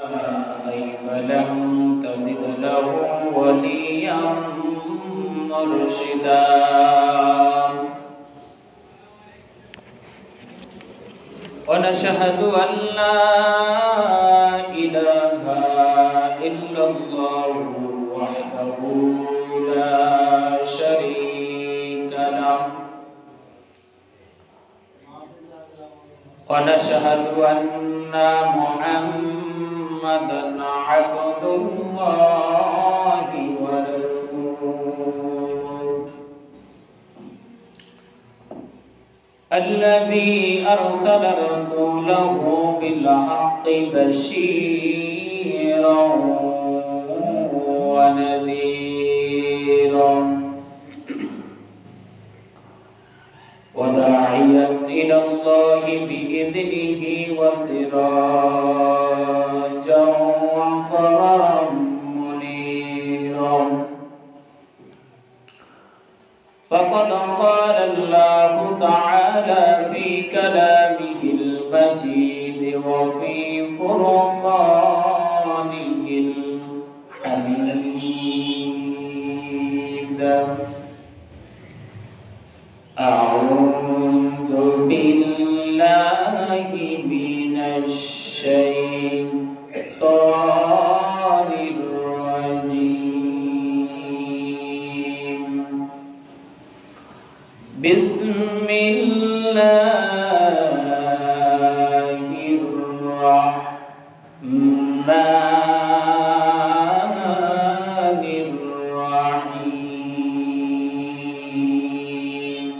فلم تزد له وليا مرشدا ونشهد أن لا إله إلا الله وحده لا شريك له ونشهد أن محمدا عبد الله ورسوله الذي أرسل رسوله بالحق بشيرا ونذيرا وداعيا إلى الله بإذنه وسراجا وقمرا منيرا فقد قال الله تعالى في كلامه المجيد وفي فرقانه الحميد أعوذ بالله من الشيطان الرجيم بسم الله الرحمن الرحيم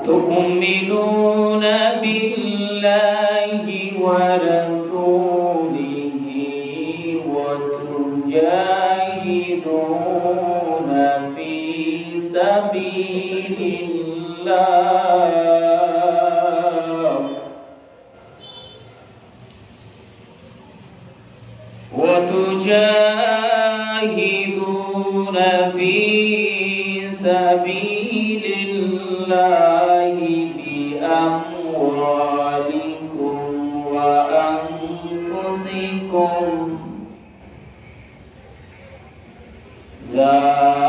تؤمنون بالله ورسوله وتجاهدون في سبيل الله وتجاهدون في سبيل الله بأموالكم وأنفسكم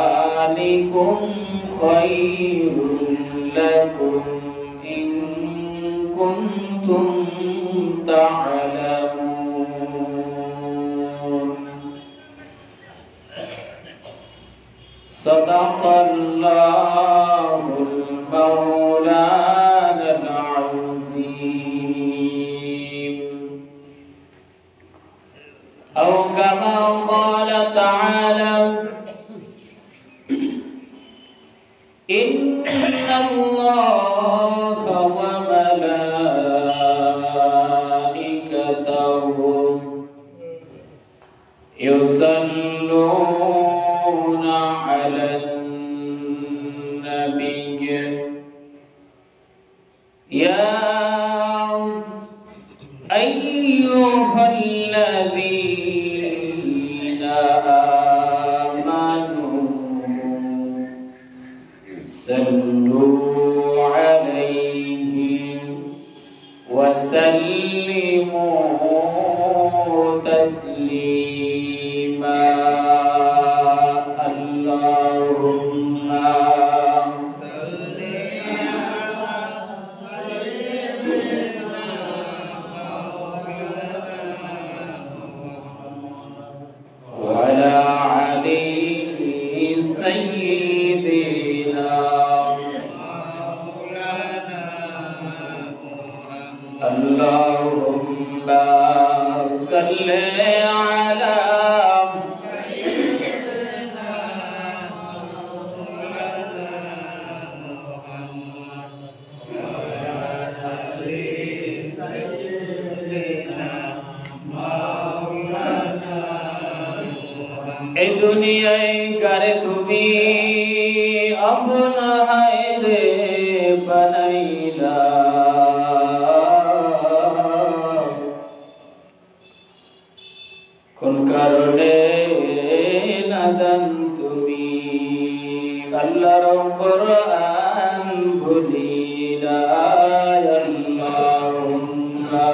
ذلكم خير لكم إن كنتم تعلمون صدق الله المولانا العظيم أو كما قال تعالى إن الله وملائكته يصلون على النبي يا أيها الذين آمنوا صلوا عليه وسلموا تسليما اللهم صل على سيدنا وعلى علي سيدنا اللهم صل على سيدنا محمد وعلى آل سيدنا مولانا محمد এই দুনিয়ায় কারে তুমি अपना है रे बनाइला কোন কারণে নাদান তুমি আল্লাহর কোরআন ভুলিলা আল্লাহুম্মা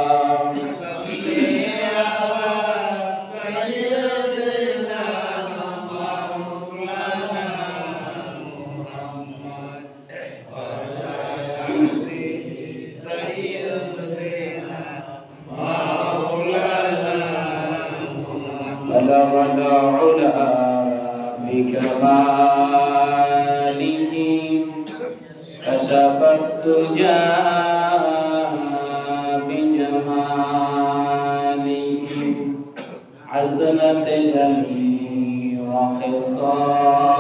كشف الدجى بجماله حسنت جميع خصاله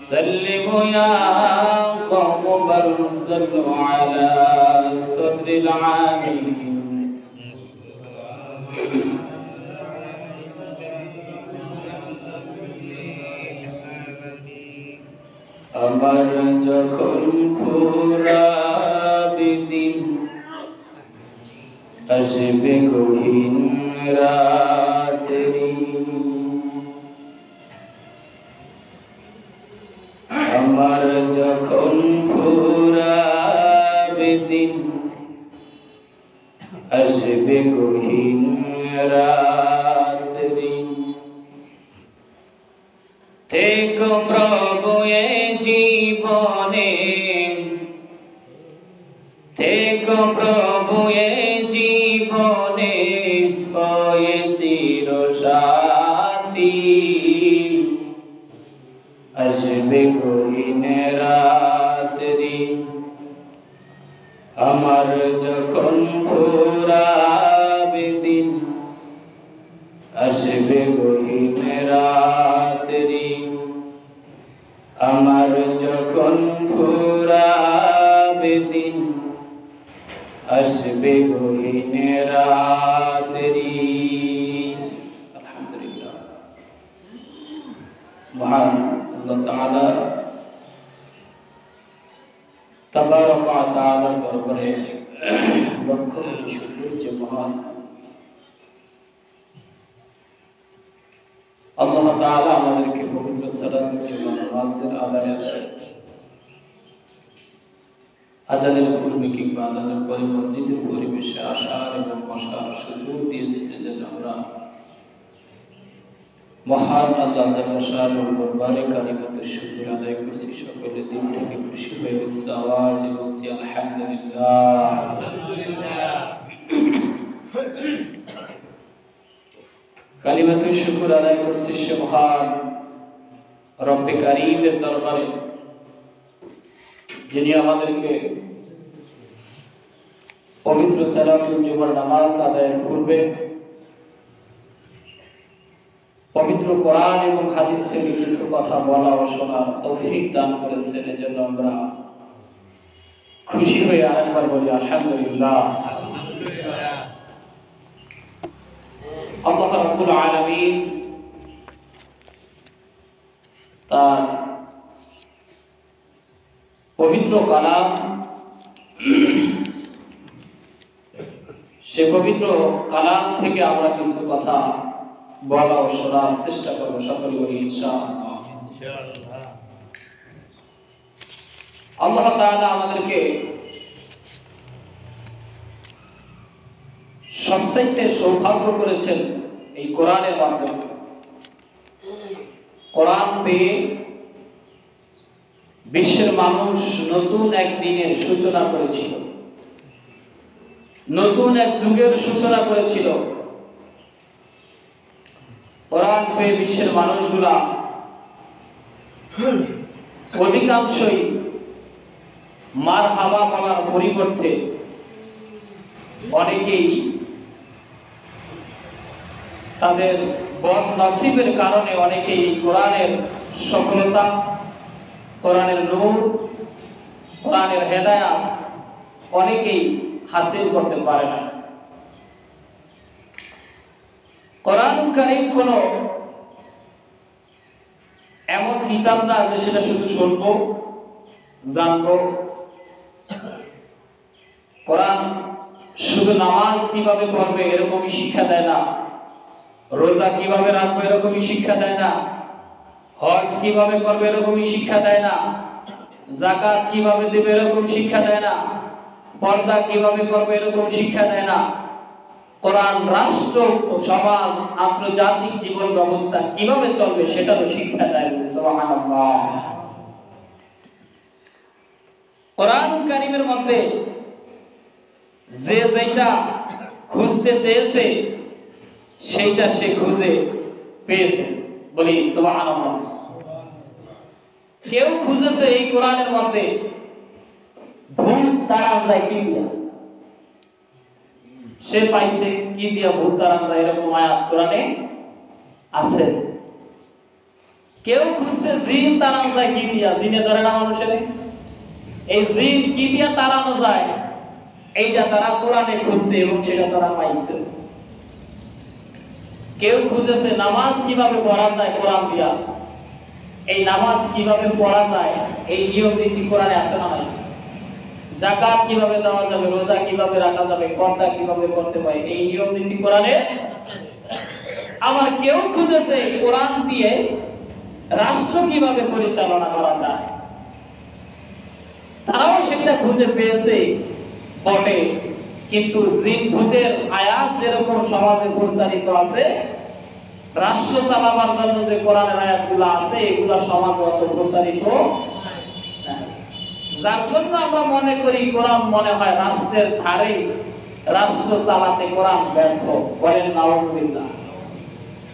سلموا يا قوم بل صلوا على صدر العالمين আমার যখন ফুরাবে দিন আসবে গহীন রাত্রি আমার যখন ফুরাবে দিন আসবে গহীন রাত্রি থেকো প্রভু এ জীবনে থেকো প্রভু এ জীবনে হয়ে চির শান্তি আসবে গহীন রাত্রি আমার যখন ফুরাবে দিন আসবে গহীন রাত্রি আমার যখন ফুরাবে দিন আসবে গহীন রাত্রি আলহামদুলিল্লাহ মহান আল্লাহ তাআলা তাবারক ওয়া তাআলার দরবারে লক্ষ কোটি শুকর যে মহান আল্লাহ তাআলা আমাদেরকে পবিত্র সালাতুল জুমা নামাজের আদায়ে আজানের পূর্বে কিংবা আজানের পরে মসজিদের পরিবেশে আসার এবং বসার সুযোগ দিয়েছিলেন যেন আমরা মহান আল্লাহ তাআলার দরবারে কালিমাতুশ শুকর আদায় করছি সকলে দিন থেকে খুশি হয়ে আওয়াজ বলছি আলহামদুলিল্লাহ আলহামদুলিল্লাহ কালিমাতুশ শুকর আদায় করছি সে মহান রব্বে কারীমের দরবারে যিনি আমাদেরকে পবিত্র সালাতুল জুমার নামাজ আদায়ের পূর্বে পবিত্র কোরআন এবং হাদিস থেকে কিছু কথা বলা ও শোনার তৌফিক দান করেছেন এজন্য আমরা খুশি হয়ে আরেকবার বলি আলহামদুলিল্লাহ আলহামদুলিল্লাহ আল্লাহ রাব্বুল আলামিন তার পবিত্র কালাম সে পবিত্র কালাম থেকে আমরা কিছু কথা বলা ও শোনার চেষ্টা করবো সকলে বলি ইনশাআল্লাহ ইনশাআল্লাহ আল্লাহ তাআলা আমাদেরকে সবচাইতে সৌভাগ্য করেছেন এই কোরআনের মাধ্যমে কোরআন পেয়ে বিশ্বের মানুষ নতুন এক দিনের সূচনা করেছিল নতুন এক যুগের সূচনা করেছিল কোরআন পেয়ে বিশ্বের মানুষগুলা অধিকাংশই মারহাবা বলার পরিবর্তে অনেকেই তাদের বদনসিবের কারণে অনেকেই কোরআনের সফলতা কোরআনের নূর কোরআনের হেদায়েত অনেকেই হাসিল করতে পারে না কোরআনুল কারীম কোনো এমন কিতাব না যে সেটা শুধু শুনবো জানবো কোরআন শুধু নামাজ কিভাবে পড়বে এরকমই শিক্ষা দেয় না রোজা কিভাবে রাখবে এরকমই শিক্ষা দেয় না হজ কিভাবে করবে এরকমই শিক্ষা দেয় না যাকাত কিভাবে দেবে এরকম শিক্ষা দেয় না, পর্দা কিভাবে করবে এরকম শিক্ষা দেয় না। কোরআন রাষ্ট্র ও সমাজ আন্তর্জাতিক জীবন ব্যবস্থা কিভাবে চলবে সেটারও শিক্ষা দেয়। সুবহানাল্লাহ। কোরআন কারীমের মধ্যে যে যেটা খুঁজতে চেয়েছে সেইটা সে খুঁজে পেয়েছে, বলি সুবহানাল্লাহ। কেউ খুঁজেছে এই কোরআনের মধ্যে ভূত তাড়ান যায় কি দিয়া, সে পাইছে কি দিয়া ভূত তাড়ান যায় এরকম আয়াত কোরআনে আছে। কেউ খুঁজছে জিন তাড়ান যায় কি দিয়া, জিনে ধরে না মানুষের, এই জিন কি দিয়া তাড়ানো যায় এইটা তারা কোরআনে খুঁজছে এবং সেটা তারা পাইছে। কেউ খুঁজেছে নামাজ কিভাবে পড়া যায় কোরআন দিয়া, এই নামাজ কিভাবে পড়া যায় এই নিয়ম নীতি কোরআনে আছে না নাই? যাকাত কিভাবে দেওয়া যাবে, রোজা কিভাবে রাখা যাবে, পর্দা কিভাবে করতে হয় এই নিয়ম নীতি কোরআনে। আবার কেউ খুঁজেছে কোরআন দিয়ে রাষ্ট্র কিভাবে পরিচালনা করা যায়, তারাও সেটা খুঁজে পেয়েছে বটে, কিন্তু জিন ভূতের আয়াত যেরকম সমাজে প্রচারিত আছে, রাষ্ট্র চালাবার জন্য যে কোরআনের আয়াতগুলো আছে এগুলো সমাজে অত প্রচারিত না। যার জন্য আমরা মনে করি কোরআন মনে হয় রাষ্ট্রের ধারে, রাষ্ট্র চালাতে কোরআন ব্যর্থ। বলেন নাউজুবিল্লাহ।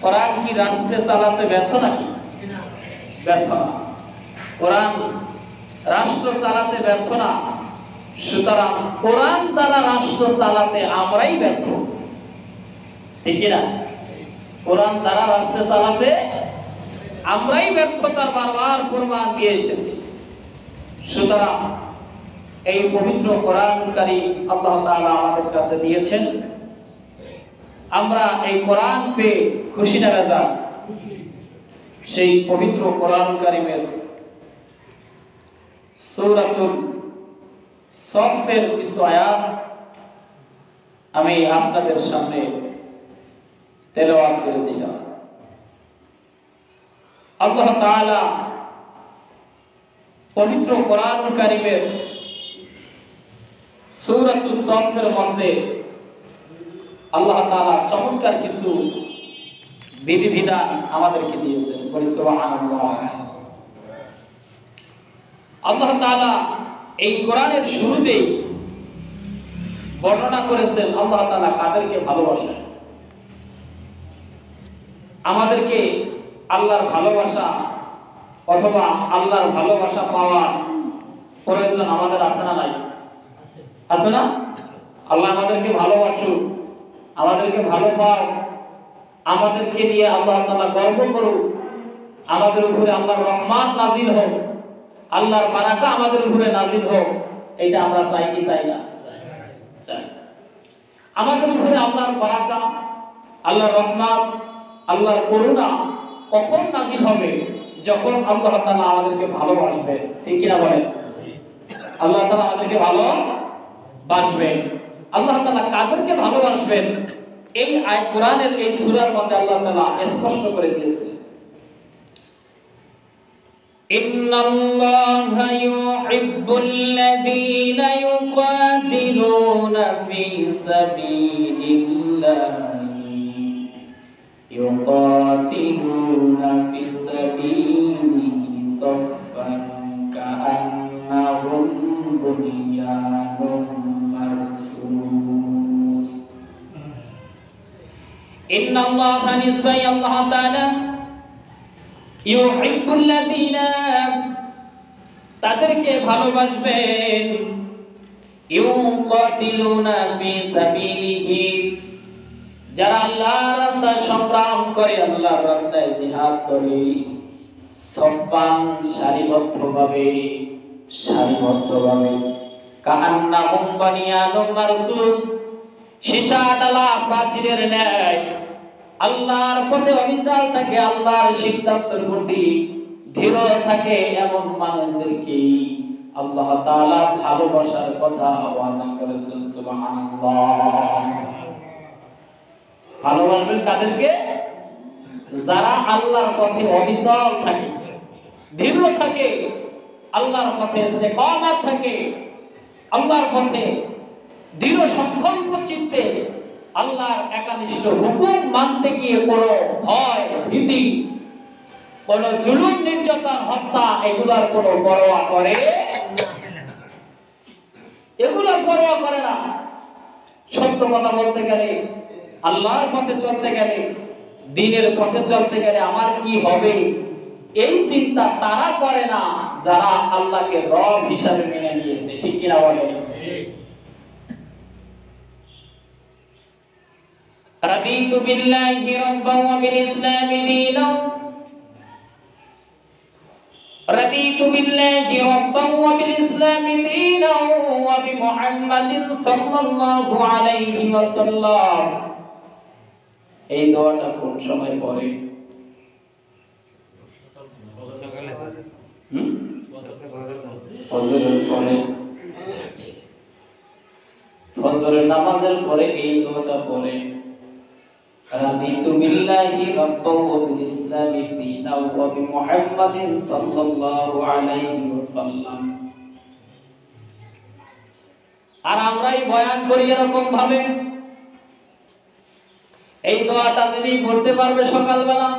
কোরআন কি রাষ্ট্রে চালাতে ব্যর্থ নাকি? ব্যর্থ না। কোরআন রাষ্ট্র চালাতে ব্যর্থ না। সুতরাং কোরআন দ্বারা রাষ্ট্র চালাতে আমরাই ব্যর্থ, ঠিক না? কোরআন দ্বারা রাষ্ট্র চালাতে আমরাই ব্যর্থতার বারবার প্রমাণ দিয়ে এসেছি। সুতরাং এই পবিত্র কোরআনকারী আল্লাহ তাআলা আমাদের কাছে দিয়েছেন, আমরা এই কোরআন পেয়ে খুশি না বেজার? সেই পবিত্র কোরআন কারীমের সূরাতুল সফের কিছু আয়াত আমি আপনাদের সামনে তেলাওয়াত করেছিলাম। আল্লাহ তাআলা পবিত্র কোরআন কারীমের সূরাতুল সফের মধ্যে আল্লাহ তাআলা চমৎকার কিছু বিধিবিধান আমাদেরকে দিয়েছেন। বলি সুবহানাল্লাহ। আল্লাহ তাআলা এই কোরআনের শুরুতেই বর্ণনা করেছেন আল্লাহ তাআলা কাদেরকে ভালোবাসেন। আমাদেরকে আল্লাহর ভালোবাসা অথবা আল্লাহর ভালোবাসা পাওয়ার প্রয়োজন আমাদের আছে না নাই? আছে না? আল্লাহ আমাদেরকে ভালোবাসুক, আমাদেরকে ভালো পাও, আমাদেরকে নিয়ে আল্লাহ তাআলা গর্ব করুক, আমাদের উপরে আল্লাহর রহমত নাজিল হোক, আল্লাহর বারাকা আমাদের উপরে নাজিল হোক, এটা আমরা চাই কি চাই না? চাই। আমাদের উপরে আল্লাহর বারাকা, আল্লাহর রহমত, আল্লাহর করুণা কখন নাজিল হবে? যখন আল্লাহ তাআলা আমাদেরকে ভালোবাসবে, ঠিক কি না বলেন? আল্লাহ তাআলা আমাদেরকে ভালোবাসবেন। আল্লাহ তাআলা কাদেরকে ভালোবাসবেন এই কোরআনের এই সূরার মধ্যে আল্লাহ তাআলা স্পষ্ট করে দিয়েছেন। ইন্নাল্লাহা ইউহিব্বুল্লাযীনা ইউকাতিলুনা ফী সাবিলিল্লাহি ইউকাতিলুনা ফী সাবিলিহি সাফফান কাআন্নাহুম বুনিয়ানুম মারসুস। ইন্নাল্লাহা নিশ্চয় আল্লাহ তাআলা ইউহিব্বুল্লাযীনা তাদেরকে ভালোবাসবেন, ইউকাতিলুনা ফী সাবিলিহি যারা আল্লাহর রাস্তায় সংগ্রাম করে, আল্লাহর রাস্তায় জিহাদ করে, সাফফান সারিবদ্ধভাবে কাআন্নাহুম বুনিয়ানুম মারসুস সীসা ডালা প্রাচীরের ন্যায় আল্লাহর পথে অবিচল থাকে, আল্লাহর সিদ্ধান্তের প্রতি দৃঢ় থাকে, এমন মানুষদেরকে আল্লাহ তাআলা ভালোবাসার কথা ওয়াদা করেছেন। সুবহানাল্লাহ। ভালোবাসবেন কাদেরকে? যারা আল্লাহর পথে অবিচল থাকে, দৃঢ় থাকে, আল্লাহর পথে ইস্তেকামত থাকে, আল্লাহর পথে দৃঢ় সংকল্প চিত্তে আল্লাহর একানিষ্ঠ হুকুম মানতে গিয়ে কোনো ভয় ভীতি, কোনো জুলুম নির্যাতন হত্যা এগুলার কোনো পরোয়া করে, এগুলোর পরোয়া করে না। সত্য কথা বলতে গেলে, আল্লাহর পথে চলতে গেলে, দ্বীনের পথে চলতে গেলে আমার কি হবে এই চিন্তা তারা করে না যারা আল্লাহকে রব হিসাবে মেনে নিয়েছে। ঠিক কিনা বলেন? রাদিতু বিল্লাহি রাব্বান ওয়া বিল ইসলামি দীনান, রাদিতু বিল্লাহি রাব্বান ওয়া বিল ইসলামি দীনান ওয়া বিমুহাম্মাদিন সাল্লাল্লাহু আলাইহি ওয়াসাল্লাম। এই দোয়াটা কোন সময় পড়ে? ফজরের পরে, ফজরের নামাজের পরে এই দোয়াটা পড়ে, রাদিতু বিল্লাহি রাব্বান ওয়া বিল ইসলামি দীনান ওয়া বিমুহাম্মাদিন সাল্লাল্লাহু আলাইহি ওয়াসাল্লাম। আর আমরাই বয়ান করি এরকম ভাবে, এই দোয়াটা যিনি পড়তে পারবে সকালবেলা,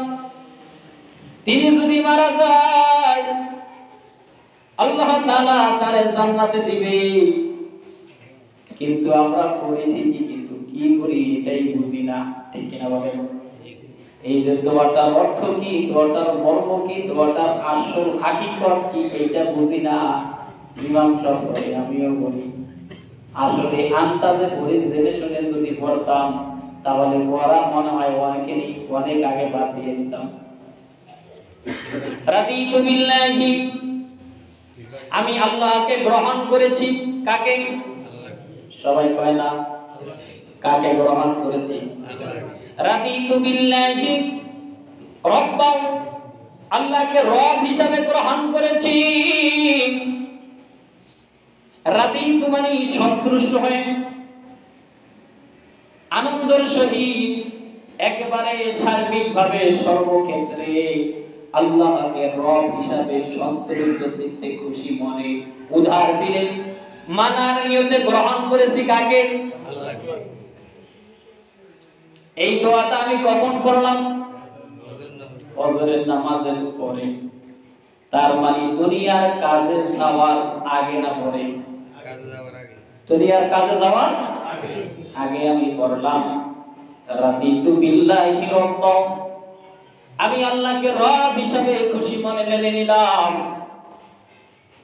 তিনি যদি মারা যায় আল্লাহ তাআলা তারে জান্নাতে দিবে। কিন্তু আমরা পড়ি ঠিকই, কিন্তু কি করি এটাই বুঝি না। ঠিক কিনা বলেন? এই যে দোয়াটার অর্থ কি, দোয়াটার মর্ম কি, দোয়াটার আসল হাকিকত কি, এইটা বুঝি না। ইমাম সাহেব বলে, আমিও বলি, আসলে আন্তাজে পড়ে জেনে শুনে যদি পড়তাম তাহলে পড়া মনে হয় অনেক আগে বাদ দিয়ে দিতাম। রাদিতু বিল্লাহি, আমি আল্লাহকে গ্রহণ করেছি। কাকে? সবাই কয় না? কাকে গ্রহণ করেছি? রাদিতু বিল্লাহি রাব্বান, আল্লাহকে রব হিসাবে গ্রহণ করেছি। রাদিতু মানে সন্তুষ্ট হয়ে, আনন্দের সহিত, একেবারে সার্বিকভাবে সর্বক্ষেত্রে আল্লাহকে রব হিসাবে সন্তুষ্ট চিত্তে খুশি মনে উদার দিলে মানার নিয়তে গ্রহণ করেছি। কাকে? আল্লাহকে। এই দোয়াটা আমি কখন করলাম? ফজরের নামাজের পরে। তার মানে দুনিয়ার কাজে যাওয়ার আগে না পরে? দুনিয়ার কাজে যাওয়ার আগে আমি করলাম। রাদিতু বিল্লাহি রাব্বান, আমি আল্লাহকে রব হিসাবে খুশি মনে মেনে নিলাম।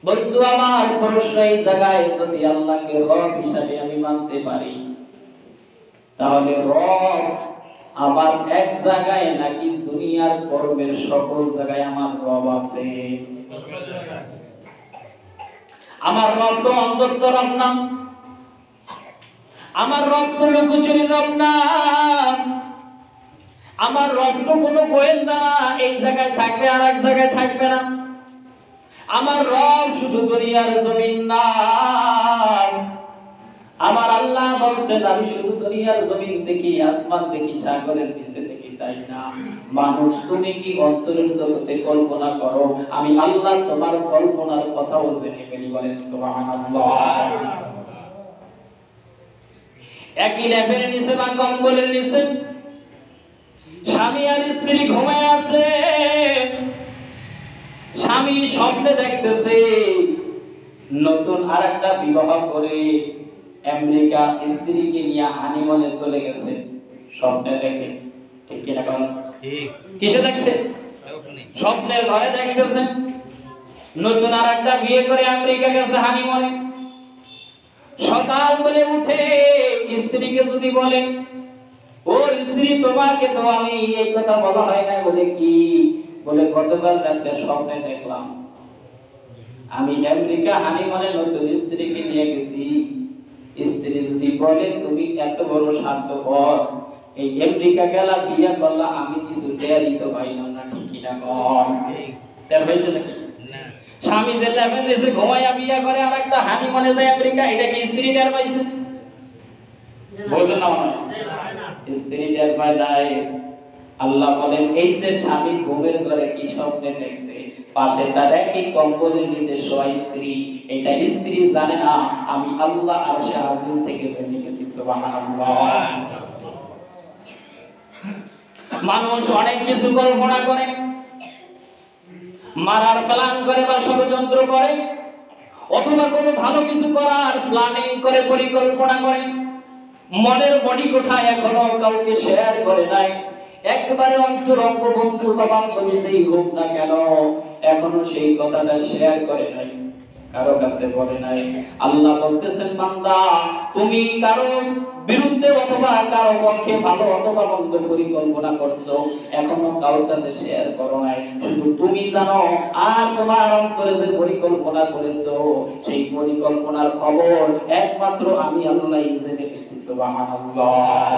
বন্ধু আমার, প্রশ্ন এই জায়গায়, যদি আল্লাহকে রব হিসাবে আমি মানতে পারি তাহলে রব আমার এক জায়গায় নাকি দুনিয়ার কর্মের সকল জায়গায় আমার রব আছে? আমার রব তো অন্তত রব না, আমার রব তো লুকোচুরির রব না, আমার রব তো কোনো গোয়েন্দা এই জায়গায় থাকবে আর এক জায়গায় থাকবে না। আমার রব শুধু দুনিয়ার জমিন না, আমার আল্লাহ বলছেন আমি শুধু দুনিয়ার জমিন দেখি, আসমান দেখি, সাগরের নিচে দেখি, তাই না। মানুষ, তুমি কি অন্তরের জগতে কল্পনা করো, আমি আল্লাহ তোমার কল্পনার কথাও জেনে ফেলি। বলেন সুবহানাল্লাহ। একই লেপের নিচে বা কম্বলের নিচে স্বামী আর স্ত্রী ঘুমায় আছে, স্বামী স্বপ্নে দেখতেছে নতুন আরেকটা বিবাহ করে আমেরিকা স্ত্রীকে নিয়ে হানিমুনে চলে গেছে, স্বপ্নে দেখে। ঠিক কিনা? কিসে দেখছে? স্বপ্নের ঘরে দেখতেছে নতুন আরেকটা বিয়ে করে আমেরিকা গেছে হানিমুনে। সকাল বলে উঠে স্ত্রীকে যদি বলে, ও স্ত্রী, তোমাকে তো আমি এই কথা বলা হয় না। বলে কি? বলে গতকাল রাতে স্বপ্নে দেখলাম আমি আমেরিকা হানিমুনে নতুন স্ত্রীকে নিয়ে গেছি। স্ত্রী যদি বলে, তুমি এত বড় স্বার্থপর, এই আমেরিকা গেলা বিয়ে করলা, আমি কিছু দেয়ারই তো পাইলাম না। ঠিক কিনা? তার হয়েছে নাকি? স্বামী যে লেভেল এসে ঘুমাইয়া বিয়ে করে আর একটা হানিমুনে যায় আমেরিকা, এটা কি স্ত্রী টের পাইছে? বোঝে না, স্ত্রী টের পায় নাই। আল্লাহ বলেন এই যে স্বামী ঘুমের ঘরে কি স্বপ্নে দেখছে, পাশে তার একই কম্বলের নিচে শোয়া স্ত্রী, এটা স্ত্রী জানে না আমি আল্লাহ আরশে আজিম থেকে জেনে গেছি। সুবহানাল্লাহ। মানুষ অনেক কিছু কল্পনা করে, মারার প্ল্যান করে বা ষড়যন্ত্র করে, অথবা কোনো ভালো কিছু করার প্ল্যানিং করে, পরিকল্পনা করে, মনের মণিকোঠায় এখনো কাউকে শেয়ার করে নাই, একবারে অন্তরঙ্গ বন্ধু বা বান্ধবী যেই হোক না কেন এখনো সেই কথাটা শেয়ার করে নাই, কারো কাছে বলে নাই। আল্লাহ বলতেছেন বান্দা তুমি কারো বিরুদ্ধে অথবা কারো পক্ষে ভালো অথবা মন্দ পরিকল্পনা করছো, এখনো কারোর কাছে শেয়ার করো নাই, শুধু তুমি জানো। আর তোমার অন্তরে যে পরিকল্পনা করেছো সেই পরিকল্পনার খবর একমাত্র আমি আল্লাহই জেনে গেছি। সুবহানাল্লাহ।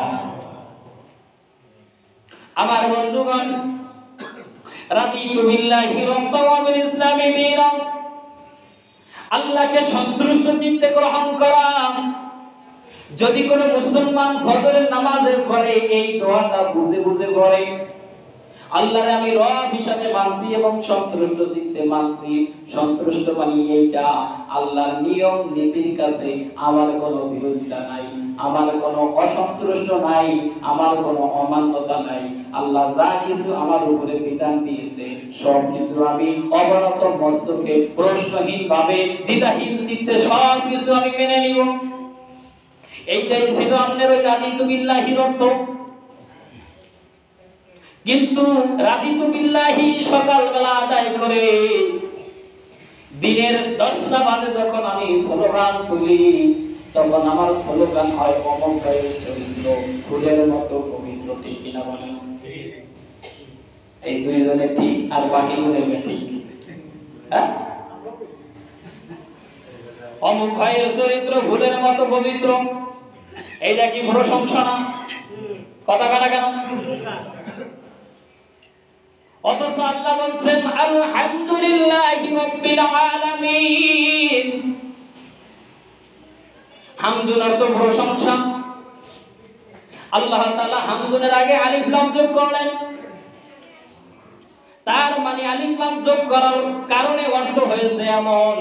আমার বন্ধুগণ, রাদিতু বিল্লাহি রাব্বান ওয়া বিল ইসলামি দীনান, আল্লাহকে সন্তুষ্ট চিত্তে গ্রহণ করা। যদি কোনো মুসলমান ফজরের নামাজের পরে এই দোয়াটা বুঝে বুঝে পড়ে, আল্লাহরে আমি রব হিসাবে মানছি এবং সন্তুষ্ট চিত্তে মানছি, সন্তুষ্ট মানি, এইটা আল্লাহর নিয়ম নীতির কাছে আমার কোনো বিরোধিতা নাই, আমার কোনো অসন্তুষ্ট নাই, আমার কোনো অমান্যতা নাই। আল্লাহ যা কিছু আমার উপরে বিধান দিয়েছে সব কিছু আমি অবনত মস্তকে প্রশ্নহীন ভাবে দ্বিধাহীন চিত্তে সব কিছু আমি মেনে নিব। এইটাই ছিল আপনার ওই রাদিতু বিল্লাহির অর্থ। কিন্তু রাদিতু বিল্লাহি সকালবেলা আদায় করে দিনের 10টা বাজে যখন আমি স্লোগান তুলি, তখন আমার স্লোগান হয় অমর ভাইয়ের চরিত্র ফুলের মতো পবিত্র। ঠিক কিনা বলেন? এই দুইজনে ঠিক আর বাকি গুলো ঠিক। হ্যাঁ, অমর ভাইয়ের চরিত্র ফুলের মতো পবিত্র, এইটা কি প্রশংসা না? কথা কাটা কেন? অথচ আল্লাহ বলছেন আলহামদুলিল্লাহি রাব্বিল আলামিন। হামদুর অর্থ প্রশংসা। আল্লাহ তাআলা হামদুনের আগে আলিফ লাম যোগ করলেন, তার মানে আলিফ লাম যোগ করার কারণে অর্থ হয়েছে এমন,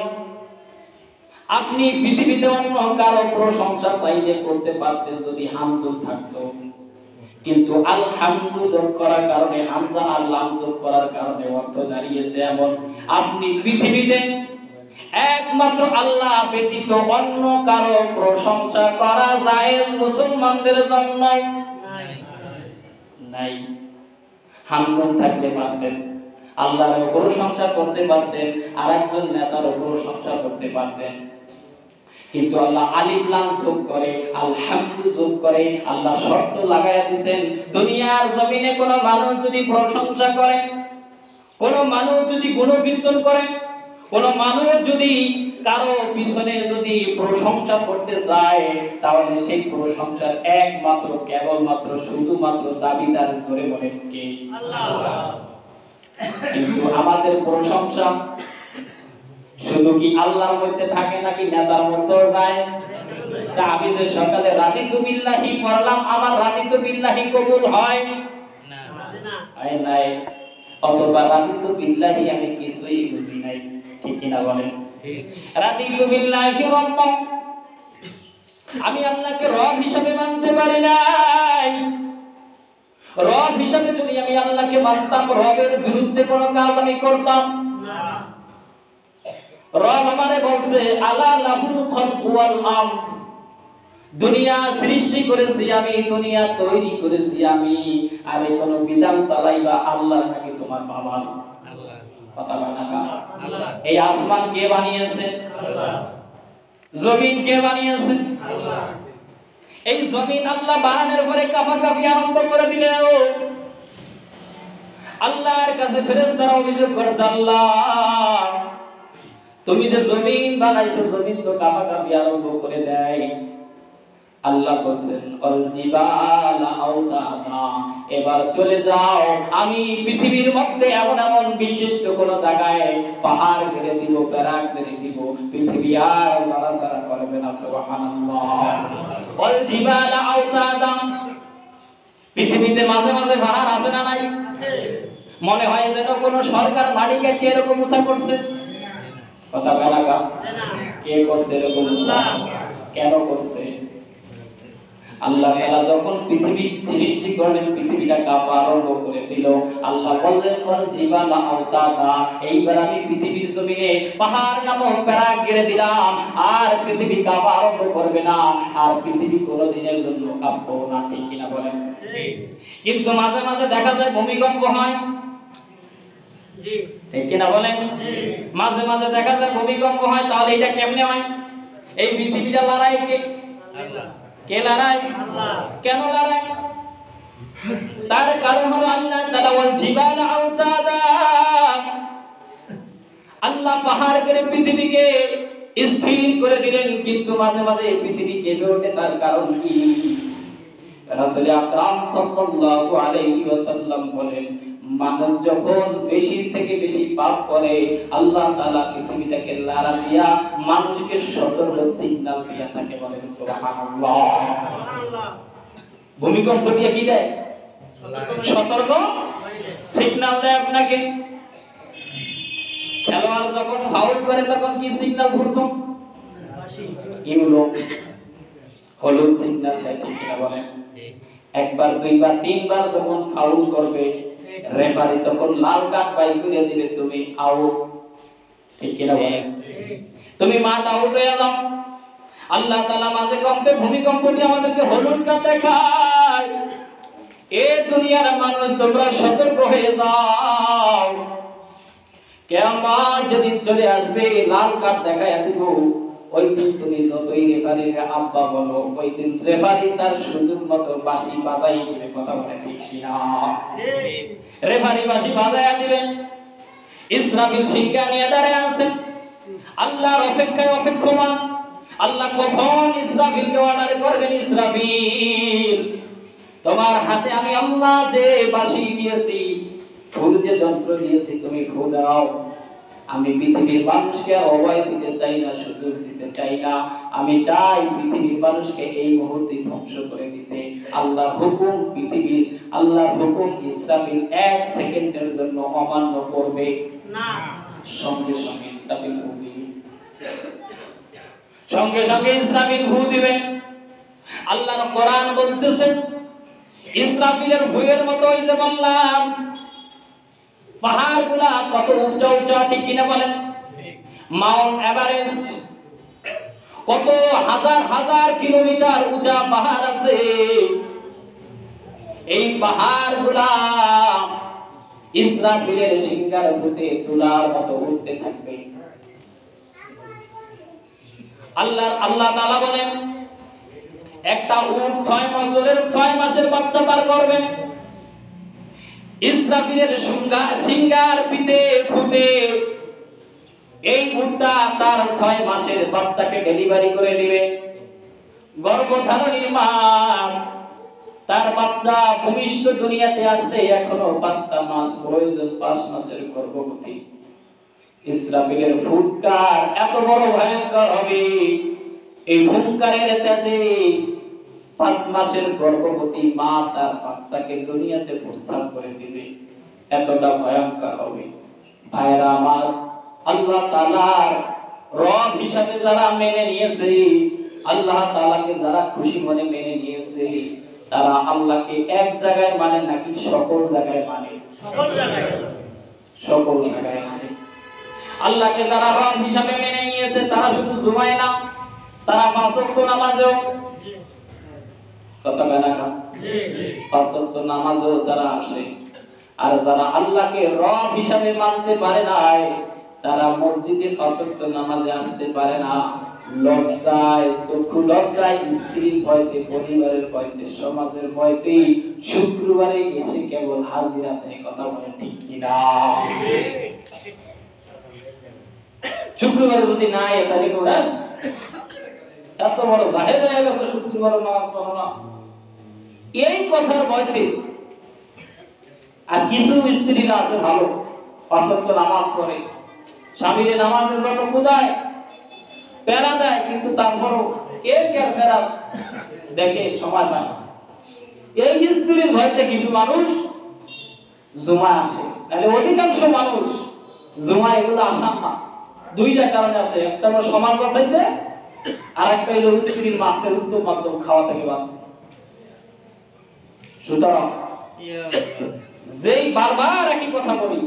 আপনি পৃথিবীতে অন্য কারো প্রশংসা চাইলে করতে পারতেন যদি হামদুল থাকতো, কিন্তু আলহামদু যোগ করার কারণে, হামজা আর লাম যোগ করার কারণে অর্থ দাঁড়িয়েছে এমন, আপনি পৃথিবীতে একমাত্র আল্লাহ ব্যতীত অন্য কারো প্রশংসা করা জায়েজ মুসলমানদের জন্য নাই। হামদুন থাকলে পারতেন, আল্লাহর প্রশংসা করতে পারতেন, আর একজন নেতার প্রশংসা করতে পারতেন, কিন্তু আল্লাহ আলিফ লাম যোগ করে, আলহামদু যোগ করে। আল্লাহ শর্ত লাগায়া দিবেন, দুনিয়ার জমিনে কোন মানুষ যদি প্রশংসা করে, কোন মানুষ যদি গুণকীর্তন করে, কোন মানুষ যদি কারো পিছনে যদি প্রশংসা করতে চায়, তাহলে সেই প্রশংসার একমাত্র কেবলমাত্র শুধুমাত্র দাবিদার জোরে বলেন কে? আল্লাহ। কিন্তু আমাদের প্রশংসা শুধু কি আল্লাহর মধ্যে থাকে নাকি নেতার মধ্যেও যায়? তা আমি যে সকালে রাদিতু বিল্লাহি পড়লাম, আমার রাদিতু বিল্লাহি কবুল হয় না? হয় নাই। অথবা রাদিতু বিল্লাহি আমি কিছুই বুঝি নাই। ঠিক কিনা বলেন? রাদিতু বিল্লাহি রাব্বান, আমি আল্লাহকে রব হিসাবে মানতে পারি নাই। রব হিসাবে যদি আমি আল্লাহকে মানতাম, রবের বিরুদ্ধে কোনো কাজ আমি করতাম না। রব আমারে বলছে আলা লাহুল খালকু ওয়াল আমর, দুনিয়া সৃষ্টি করেছি আমি, দুনিয়া তৈরি করেছি আমি, আর কোন বিধান চালাইবা আল্লাহ নাকি তোমার বাবা? আল্লাহ। কথা বলা না? আল্লাহ। এই আসমান কে বানিয়েছে? আল্লাহ। জমিন কে বানিয়েছে? আল্লাহ। এই জমিন আল্লাহ বানানোর পরে কাফাকাফি আরম্ভ করে দিলেও আল্লাহর কাছে ফেরেশতারা অভিযোগ করছে, আল্লাহ তুমি যে জমিন বানাইছো, জমিন তো কাফাকাফি আরম্ভ করে দেয়। আল্লাহ বলেন অল জিবালা আওতাদা, এবার চলে যাও, আমি পৃথিবীর মধ্যে এমন এমন বিশিষ্ট কোন জায়গায় পাহাড় ঘিরে দিব, প্যারাক ঘিরে দিব, পৃথিবী আর নড়াচড়া করবে না। সুবহানাল্লাহ। অল জিবালা আওতাদা, পৃথিবীতে মাঝে মাঝে পাহাড় আছে না নাই? মনে হয় যেন কোন সরকার মাটি কেটে এরকম উঁচা করছে। কথা বলা গা, কে করছে এরকম উঁচা? কেন করছে? আল্লাহ তাআলা যখন পৃথিবী সৃষ্টি করলেন, পৃথিবীটা কাঁপা আরম্ভ করে দিল। আল্লাহ বললেন কোন জিবালা আওতাদা, এইবার আমি পৃথিবীর জমিনে পাহাড় নামক প্যারাক গেড়ে দিলাম, আর পৃথিবী কাঁপা আরম্ভ করবে না, আর পৃথিবী কোনোদিনের জন্য কাঁপবো না। ঠিক কিনা বলেন? কিন্তু মাঝে মাঝে দেখা যায় ভূমিকম্প হয়। ঠিক কিনা বলেন? মাঝে মাঝে দেখা যায় ভূমিকম্প হয়। তাহলে এটা কেমনে হয়? এই পৃথিবীটা লড়াই কে? কে লড়াই? কেন লড়াই? তার কারণ হলো আল্লাহ তাআলা ওয়াল জিবাল আওতাদা, আল্লাহ পাহাড় করে পৃথিবীকে স্থির করে দিলেন, কিন্তু মাঝে মাঝে পৃথিবী কেঁপে ওঠে। তার কারণ কি? রাসূল আকরাম সাল্লাল্লাহু আলাইহি ওয়াসাল্লাম বলেন, মানুষ যখন বেশি থেকে বেশি পাপ করে, আল্লাহ তাআলা পৃথিবীটাকে লাড়া দিয়া মানুষকে সতর্ক সিগন্যাল দিয়া থাকে। বলেন সুবহানাল্লাহ। ভূমিকম্প দিয়ে কি দেয়? সতর্ক সিগন্যাল দেয় আপনাকে। খেলোয়াড় যখন ফাউল করে তখন কি সিগন্যাল ঘুরতো? ইউলো হলুদ সিগন্যাল দেয়। ঠিক কিনা বলেন? একবার দুইবার তিনবার যখন ফাউল করবে, রেফারি তখন লাল কার্ড বাই করে দিবে, তুমি আউট। ঠিক কিনা বলেন? তুমি মাঠ আউট হয়ে যাও। আল্লাহ তাআলা মাঝে কম্পে ভূমিকম্প দিয়ে আমাদেরকে হলুদ কার্ড দেখায়। এই দুনিয়ার মানুষ তোমরা সতর্ক হয়ে যাও, কিয়ামত যেদিন চলে আসবে লাল কার্ড দেখায়া দিব, ওই দিন তুমি যতই রেফারির আব্বা বলো, ওই দিন রেফারি তার সুযোগ মতো বাঁশি বাজাই দিবে। কথা বলে ঠিক কিনা? রেফারি বাঁশি বাজায়া দিবেন। ইসরাফিল সিংহা নিয়ে দাঁড়িয়ে আছেন, আল্লাহর অপেক্ষায় অপেক্ষমান। আল্লাহ কখন ইসরাফিলকে অর্ডার করবেন, ইসরাফিল তোমার হাতে আমি আল্লাহ যে বাঁশি দিয়েছি, ফুল যে যন্ত্র দিয়েছি, তুমি ফু দাও। আমি পৃথিবীর মানুষকে অভয় দিতে চাই না, সুযোগ দিতে চাই না। আমি চাই পৃথিবীর মানুষকে এই মুহূর্তে ধ্বংস করে দিতে। আল্লাহর হুকুম পৃথিবীর, আল্লাহর হুকুম ইসরাফিল 1 সেকেন্ডের জন্য অমান্য করবে না। সঙ্গে সঙ্গে ইসরাফিল ফু দিবে। সঙ্গে সঙ্গে ইসরাফিল ফু দিবে। আল্লাহর কোরআন বলতেছে, ইসরাফিলের ফুয়ের মতো ওই যে বললাম পাহাড়গুলা কত উঁচা উঁচা। ঠিক কিনা বলেন? মাউন্ট এভারেস্ট কত হাজার হাজার কিলোমিটার উঁচা পাহাড় আছে। এই পাহাড়গুলা ইসরাফিলের সিংহার ভূতে তুলার মতো উঠতে থাকবে। আল্লাহ তাআলা বলেন, একটা উট 6 মাসের বাচ্চা পার করবে। ইসরাফিলের সিংহার পিঠে ফুটে এই উটটা তার 6 মাসের বাচ্চাকে ডেলিভারি করে দিবে। গর্ভধারণের মা তার বাচ্চা ভূমিষ্ঠ দুনিয়াতে আসতে এখনো 5টা মাস প্রয়োজন, 5 মাসের গর্ভবতী। ইসরাফিলের ফুৎকার এত বড় ভয়ঙ্কর হবে, এই ফুৎকারের তেজে 5 মাসের গর্ভবতী মা তার বাচ্চাকে দুনিয়াতে প্রস্থান করে দিবে। এতটা ভয়ঙ্কর হবে। ভাইরা আমার, আল্লাহ তাআলার রব হিসাবে যারা মেনে নিয়েছে, আল্লাহ তাআলাকে যারা খুশি মনে মেনে নিয়েছে, তারা আল্লাহকে এক জায়গায় মানে নাকি সকল জায়গায় মানে? সকল জায়গায়, সকল জায়গায় মানে। আল্লাহকে যারা রব হিসাবে মেনে নিয়েছে, তারা শুধু জুমায় না, তারা 5 ওয়াক্ত নামাজেও, কথা বলা না, 5 ওয়াক্ত নামাজেও তারা আসে। আর যারা আল্লাহকে রব হিসাবে মানতে পারে নাই, তারা মসজিদে 5 ওয়াক্ত নামাজে আসতে পারে না। লজ্জায়, চক্ষু লজ্জায়, স্ত্রীর ভয়তে, পরিবারের ভয়তে, সমাজের ভয়তে শুক্রবারে এসে কেবল হাজিরা দেয়। কথা বলে ঠিক কিনা? শুক্রবারে যদি না এ তাহলে ওরা এত বড় জাহের হয়ে গেছে, শুক্রবার নামাজ পড়ো না, এই কথার ভয়তে। আর কিছু স্ত্রীরা আছে ভালো, 5 ওয়াক্ত নামাজ পড়ে, স্বামীর নামাজের জন্য কোদায় প্যারা দেয়, কিন্তু তারপরও কে কে ফেরা দেখে সময় পায় না। এই স্ত্রীর ভয়তে কিছু মানুষ জুমা আসে, তাহলে অধিকাংশ মানুষ জুমা এগুলো আসান না। দুইটা কারণ আছে, একটা হলো সমাজ বাঁচাইতে, আর একটা হলো স্ত্রীর মাত্রের উত্তম মাধ্যম খাওয়া থেকে বাঁচতে। সুতরাং যেই বারবার একই কথা বলি,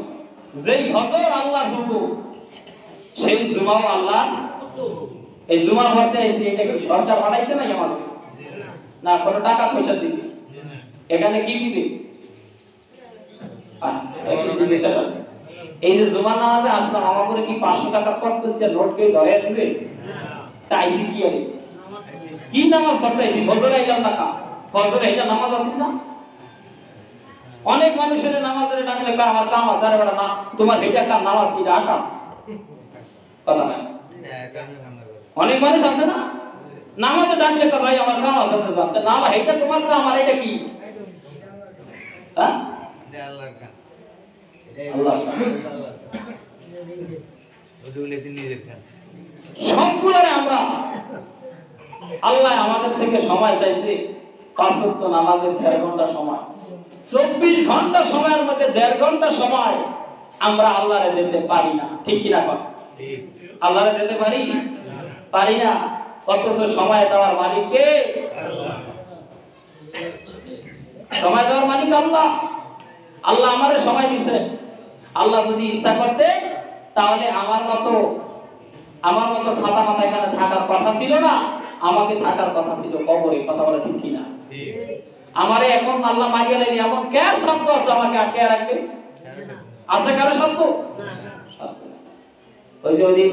যেই ফজর আল্লাহর হুকুম, সেই জুমাও আল্লাহ। এই জুমা ভরতে আইছি, এটা কি সরকার বানাইছে নাকি আমাদের? না, কোনো টাকা পয়সা দিবে? এখানে কি দিবে? এই যে জুমার নামাজে আসলাম, আমাকে কি 500 টাকা কষ্ট করছে নোট কেউ ধরে দিবে? তাই কি আরে কি নামাজ পড়তে আইছি? ফজর আইলাম না, ফজর আইলা নামাজ আছে না? অনেক মানুষের নামাজের ডাকলে কয় আমার কাম আছে, আরে বেটা না, তোমার এটা কাম, নামাজ কি কাম? কথা নাই। অনেক মানুষ আছে না, নামাজে ডাকলে কয় ভাই আমার কাম আছে, আপনি জানতে না, এটা তোমার কাম, আর এটা কি? হ্যাঁ, আল্লাহর কাম। আল্লাহর কাম ওদুলে তিনি দেখেন সবগুলোরে আমরা, আল্লাহ আমাদের থেকে সময় চাইছে 5 ওয়াক্ত নামাজের 1.5 ঘন্টা সময়। 24 ঘন্টা সময়ের মধ্যে 1.5 ঘন্টা সময় আমরা আল্লাহরে দিতে পারি না, ঠিক কি না? ঠিক। আল্লাহরে দিতে পারি না, অথচ সময় দেওয়ার মালিক কে? আল্লাহ। সময় দেওয়ার মালিক আল্লাহ। আল্লাহ আমারে সময় দিয়েছে। আল্লাহ যদি ইচ্ছা করতে, তাহলে আমার মতো ছাতা মাথায় এখানে থাকার কথা ছিল না, আমাকে থাকার কথা ছিল কবরে। কথা বলে ঠিক কিনা? ঠিক। আমারে এখন আল্লাহ মারিয়া লাগি, এমন কার শব্দ আছে আমাকে আটকে রাখবে? আছে কারো শব্দ? ওই যে ওই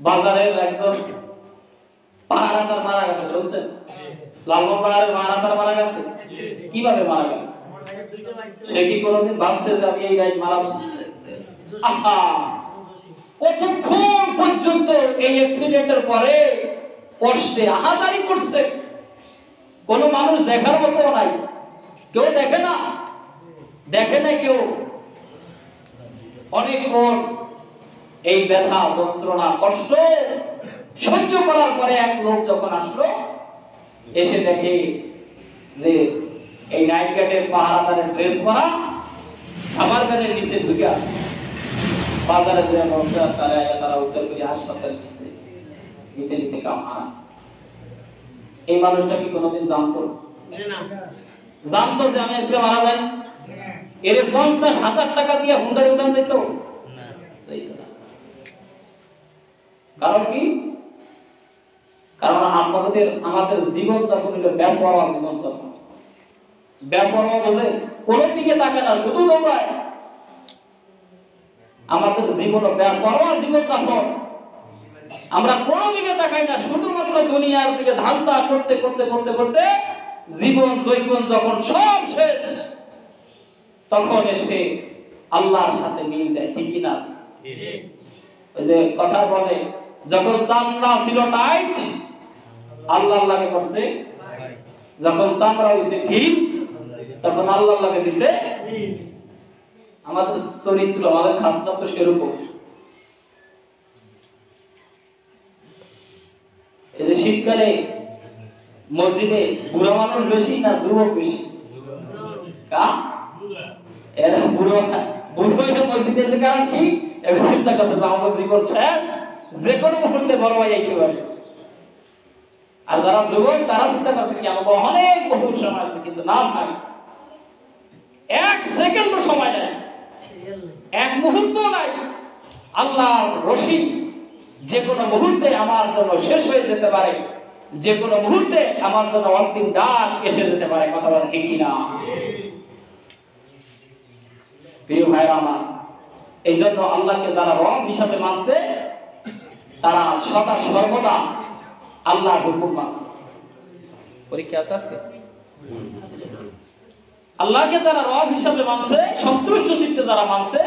বাজারের একজন পাহারাদার মারা গেছে, শুনছেন? লালমোহন পাহাড়ের পাহারাদার মারা গেছে। কিভাবে মারা গেল? সে কি কোনোদিন ভাবছে যে আমি এই গাড়ি মারাবো? কতক্ষণ পর্যন্ত এই অ্যাক্সিডেন্টের পরে কষ্টে আহাজারি করছে, কোন মানুষ দেখার মতো নাই, কেউ দেখে নাই কেউ। অনেকক্ষণ এই ব্যথা, যন্ত্রণা, কষ্ট সহ্য করার পরে এক লোক যখন আসলো, এসে দেখে যে এই নাইট গার্ডের পাহারাদারের ড্রেস পরা খাবার গাড়ির নিচে ঢুকে আছে। বাজারে যে তারা উত্তর করে হাসপাতালে নিতে কামা। এই মানুষটা কি কোনোদিন জানতো যে আমি আজকে মারা যাই? এর 50,000 টাকা দিয়ে হুন্ডারে উড়ান যেত না। কারণ কি? কারণ আমাদের জীবন যাপন হলো বেপরোয়া জীবন যাপন। বেপরোয়া বোঝে, কোনো দিকে তাকে না, শুধু দৌড়ায়। আমাদের জীবন বেপরোয়া জীবন যাপন। আমরা কোনো দিকে তাকাই না, শুধুমাত্র দুনিয়ার দিকে ধান্দা করতে জীবন জৈবন যখন সব শেষ, তখন এসে আল্লাহর সাথে মিল দেয়, ঠিক কি না? ওই যে কথা বলে, যখন চামড়া ছিল টাইট, আল্লাহ লাগে করছে, যখন চামড়া হইছে ঠিক, তখন আল্লাহ লাগে দিছে। আমাদের চরিত্র, আমাদের খাসটা তো সেরকম। এই যে শীতকালে মসজিদে বুড়া মানুষ বেশি না যুবক বেশি? এরা বুড়ো মসজিদে যে কারণ কি? এবার চিন্তা করছে যে আমার জীবন শেষ, যে কোনো মুহূর্তে বড় ভাই আইতে পারে। আর যারা যুবক, তারা চিন্তা করছে কি আমার অনেক বহু সময় আছে, কিন্তু না ভাই, 1 সেকেন্ডও সময় নেই, 1 মুহূর্ত নাই। আল্লাহর রশি যে কোনো মুহূর্তে আমার জন্য শেষ হয়ে যেতে পারে, যে কোনো মুহূর্তে আমার জন্য অন্তিম ডাক এসে যেতে পারে। কথা বলেন ঠিক কিনা? প্রিয় ভাইরা আমার, এই জন্য আল্লাহকে যারা রব হিসাবে মানছে, তারা সদা সর্বদা আল্লাহর হুকুম মানছে। পরীক্ষা আছে আজকে? আল্লাহকে যারা রব হিসাবে মানছে, সন্তুষ্ট চিত্তে যারা মানছে,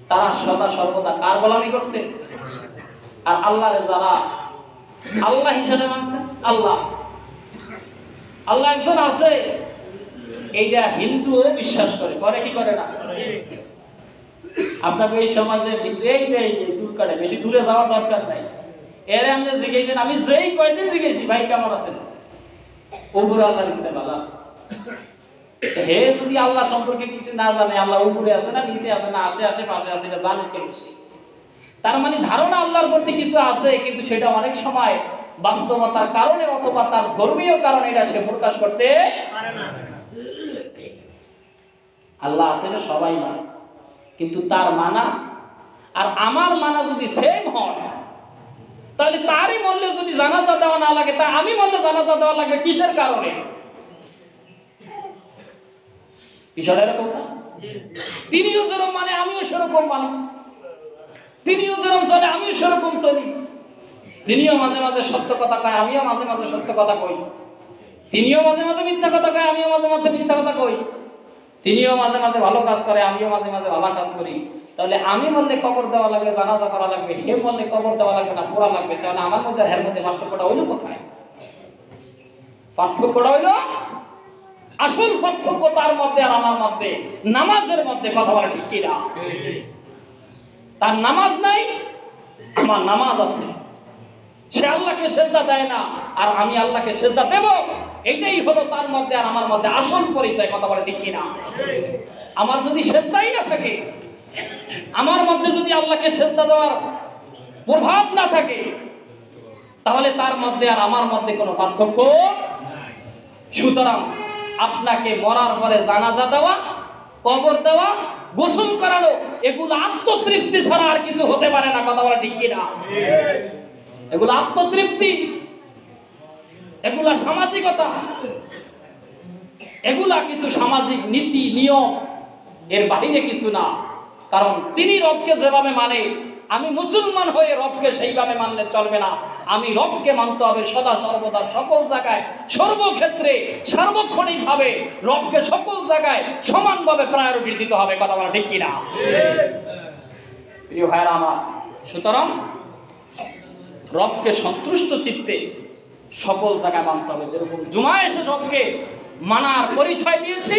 তারা সদা সর্বদা কার গোলামি করছে? আর আল্লাহরে যারা আল্লাহ হিসাবে মানছে, আল্লাহ একজন আছে, এইটা হিন্দুও বিশ্বাস করে কি করে না? আপনাকে এই সমাজে এই যে চুল কাটে, বেশি দূরে যাওয়ার দরকার নাই। এর আমরা জিজ্ঞেসেন, আমি যেই কয়দিন জিজ্ঞেসি ভাই কেমন আছেন, উপরে আল্লাহর ইচ্ছা ভালো আছে। হে যদি আল্লাহ সম্পর্কে কিছু না জানে, আল্লাহ উপরে আছে না নিচে আছে না আশে পাশে আছে, এটা জানে কেন? তার মানে ধারণা আল্লাহর প্রতি কিছু আছে, কিন্তু সেটা অনেক সময় বাস্তবতার কারণে অথবা তার ধর্মীয় কারণে এটা সে প্রকাশ করতে পারে না। আল্লাহ আছে না সবাই মানে, কিন্তু তার মানা আর আমার মানা যদি সেম হয়, তাহলে তারই মরলে যদি জানাজা দেওয়া না লাগে, তা আমি মরলে জানাজা দেওয়া লাগবে কিসের কারণে? বিষয়টা এরকম না? তিনিও যেরকম মানে আমিও সেরকম মানি, তিনিও যেরকম চলে আমিও সেরকম চলি, তিনিও মাঝে মাঝে সত্য কথা কয় আমিও মাঝে মাঝে সত্য কথা কই, তিনিও মাঝে মাঝে মিথ্যা কথা কয় আমিও মাঝে মাঝে মিথ্যা কথা কই, তিনিও মাঝে মাঝে ভালো কাজ করে আমিও মাঝে মাঝে ভালো কাজ করি। তাহলে আমি বললে কবর দেওয়া লাগবে, জানাজা করা লাগবে, হে বললে কবর দেওয়া লাগবে না পোড়া লাগবে, তাহলে আমার মধ্যে আর হের মধ্যে পার্থক্যটা হইল কোথায়? পার্থক্যটা হইল, আসল পার্থক্য তার মধ্যে আর আমার মধ্যে নামাজের মধ্যে। কথা বলা ঠিক কিনা? তার নামাজ নাই, আমার নামাজ আছে। সে আল্লাহকে সেজদা দেয় না আর আমি আল্লাহকে সেজদা দেব, এটাই হলো তার মধ্যে আর আমার মধ্যে আসল পরিচয়। কথা বলা ঠিক কিনা? আমার যদি সেজদাই না থাকে, আমার মধ্যে যদি আল্লাহকে সেজদা দেওয়ার প্রভাব না থাকে, তাহলে তার মধ্যে আর আমার মধ্যে কোনো পার্থক্য নাই। সুতরাং আপনাকে মরার পরে জানাজা দেওয়া, কবর দেওয়া, গোসল করানো, এগুলো আত্মতৃপ্তি ছাড়া আর কিছু হতে পারে না। কথা বলা ঠিক কিনা? এগুলো আত্মতৃপ্তি, এগুলা সামাজিকতা, এগুলা কিছু সামাজিক নীতি নিয়ম, এর বাইরে কিছু না। কারণ তিনি রবকে যেভাবে মানে, আমি মুসলমান হয়ে রবকে সেইভাবে মানলে চলবে না। আমি রবকে মানতে হবে সদা সর্বদা, সকল জায়গায়, সর্বক্ষেত্রে, সার্বক্ষণিকভাবে রবকে সকল জায়গায় সমানভাবে প্রায়োরিটি দিতে হবে। কথা বলা ঠিক কিনা? প্রিয় ভাইরা আমার, সুতরাং রবকে সন্তুষ্ট চিত্তে সকল জায়গায় মানতে হবে। যেরকম জুমায় এসে রবকে মানার পরিচয় দিয়েছি,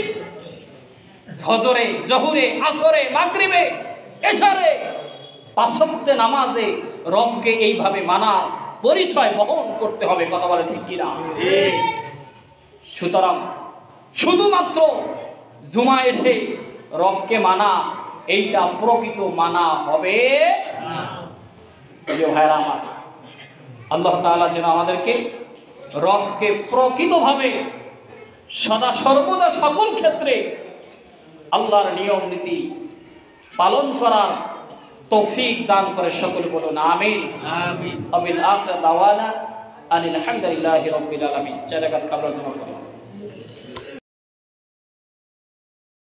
ফজরে, জহুরে, আসরে, মাগরিবে, এশারে, পাঁচ ওয়াক্ত নামাজে রবকে এইভাবে মানার পরিচয় বহন করতে হবে। কথা বলে ঠিক কিনা? সুতরাং শুধুমাত্র জুমা এসে রবকে মানা, এইটা প্রকৃত মানা হবে না। প্রিয় ভাইরা আমার, আল্লাহ তাআলা যেন আমাদেরকে রবকে প্রকৃতভাবে সদা সর্বদা সকল ক্ষেত্রে আল্লাহর নিয়ম নীতি পালন করার তৌফিক দান করে। সকলে বলুন আমিন। আমিন। আবিল আখির দাওয়ানা আনিল হামদুলিল্লাহি রাব্বিল আলামিন। জাযাকাল্লাহু খাইরান।